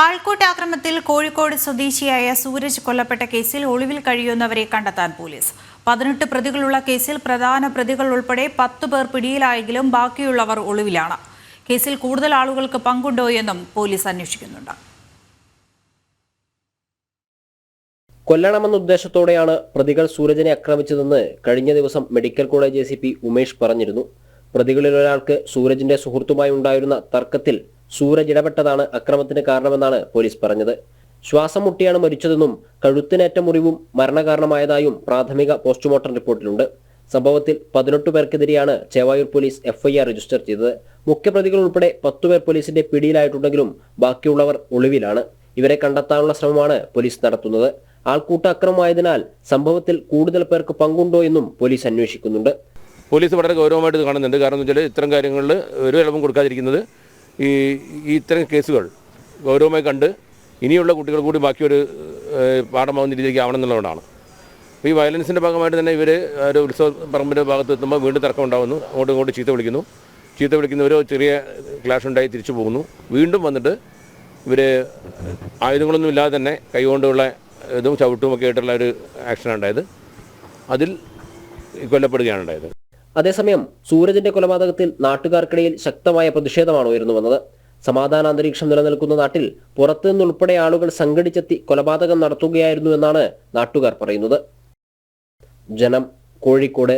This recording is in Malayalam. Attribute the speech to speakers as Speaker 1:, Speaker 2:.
Speaker 1: ആൾക്കൂട്ടാക്രമണത്തിൽ കോഴിക്കോട് സ്വദേശിയായ സൂരജ് കൊല്ലപ്പെട്ട കേസിൽ ഒളിവിൽ കഴിയുന്നവരെ കണ്ടെത്താൻ പോലീസ് 18 പ്രതികളുള്ള കേസിൽ പ്രധാന പ്രതികൾ ഉൾപ്പെടെ 10 പേർ പിടിയിലായെങ്കിലും ബാക്കിയുള്ളവർ ഒളിവിലാണ്. കേസിൽ കൂടുതൽ ആളുകൾക്ക് പങ്കുണ്ടോയെന്നും പോലീസ് അന്വേഷിക്കുന്നുണ്ട്.
Speaker 2: കൊല്ലണമെന്ന ഉദ്ദേശത്തോടെയാണ് പ്രതികൾ സൂരജിനെ ആക്രമിച്ചതെന്ന് കഴിഞ്ഞ ദിവസം മെഡിക്കൽ കോളേജ് ACP ഉമേഷ് പറഞ്ഞിരുന്നു. പ്രതികളിൽ ഒരാൾക്ക് സൂരജിന്റെ സുഹൃത്തുമായി ഉണ്ടായിരുന്ന തർക്കത്തിൽ സൂരജ് ഇടപെട്ടതാണ് അക്രമത്തിന് കാരണമെന്നാണ് പോലീസ് പറഞ്ഞത്. ശ്വാസം മുട്ടിയാണ് മരിച്ചതെന്നും കഴുത്തിനേറ്റ മുറിവും മരണകാരണമായതായും പ്രാഥമിക പോസ്റ്റ്മോർട്ടം റിപ്പോർട്ടിലുണ്ട്. സംഭവത്തിൽ 18 പേർക്കെതിരെയാണ് ചേവായൂർ പോലീസ് FIR രജിസ്റ്റർ ചെയ്തത്. മുഖ്യപ്രതികൾ ഉൾപ്പെടെ 10 പേർ പോലീസിന്റെ പിടിയിലായിട്ടുണ്ടെങ്കിലും ബാക്കിയുള്ളവർ ഒളിവിലാണ്. ഇവരെ കണ്ടെത്താനുള്ള ശ്രമമാണ് പോലീസ് നടത്തുന്നത്. ആൾക്കൂട്ട അക്രമമായതിനാൽ സംഭവത്തിൽ കൂടുതൽ പേർക്ക് പങ്കുണ്ടോ എന്നും പോലീസ് അന്വേഷിക്കുന്നുണ്ട്.
Speaker 3: പോലീസ് വളരെ ഗൗരവമായിട്ട് കാണുന്നുണ്ട്. കാരണം എന്ന് വെച്ചാൽ ഇത്തരം കാര്യങ്ങളിൽ ഒരു ഇളവും കൊടുക്കാതിരിക്കുന്നത് ഈ ഇത്തരം കേസുകൾ ഗൗരവമായി കണ്ട് ഇനിയുള്ള കുട്ടികൾ കൂടി ബാക്കിയൊരു പാഠമാവുന്ന രീതിയിലേക്ക് ആവണം എന്നുള്ളതാണ്. അപ്പോൾ ഈ വയലൻസിൻ്റെ ഭാഗമായിട്ട് തന്നെ ഇവർ ഒരു ഉത്സവ പറമ്പിൻ്റെ ഭാഗത്ത് എത്തുമ്പോൾ വീണ്ടും തർക്കം ഉണ്ടാകുന്നു. അങ്ങോട്ടും ഇങ്ങോട്ട് ചീത്ത വിളിക്കുന്നവർ ചെറിയ ക്ലാഷ് ഉണ്ടായി തിരിച്ചു പോകുന്നു. വീണ്ടും വന്നിട്ട് ഇവർ ആയുധങ്ങളൊന്നും ഇല്ലാതെ തന്നെ കൈകൊണ്ടുള്ള ഇതും ചവിട്ടും ഒക്കെ ആയിട്ടുള്ള ഒരു ആക്ഷനാണ് ഉണ്ടായത്. അതിൽ കൊല്ലപ്പെടുകയാണ് ഉണ്ടായത്.
Speaker 2: അതേസമയം സൂരജിന്റെ കൊലപാതകത്തിൽ നാട്ടുകാർക്കിടയിൽ ശക്തമായ പ്രതിഷേധമാണ് ഉയർന്നു വന്നത്. സമാധാന അന്തരീക്ഷം നിലനിൽക്കുന്ന നാട്ടിൽ പുറത്തു നിന്നുൾപ്പെടെ ആളുകൾ സംഘടിച്ചെത്തി കൊലപാതകം നടത്തുകയായിരുന്നു എന്നാണ് നാട്ടുകാർ പറയുന്നത്. ജനം, കോഴിക്കോട്.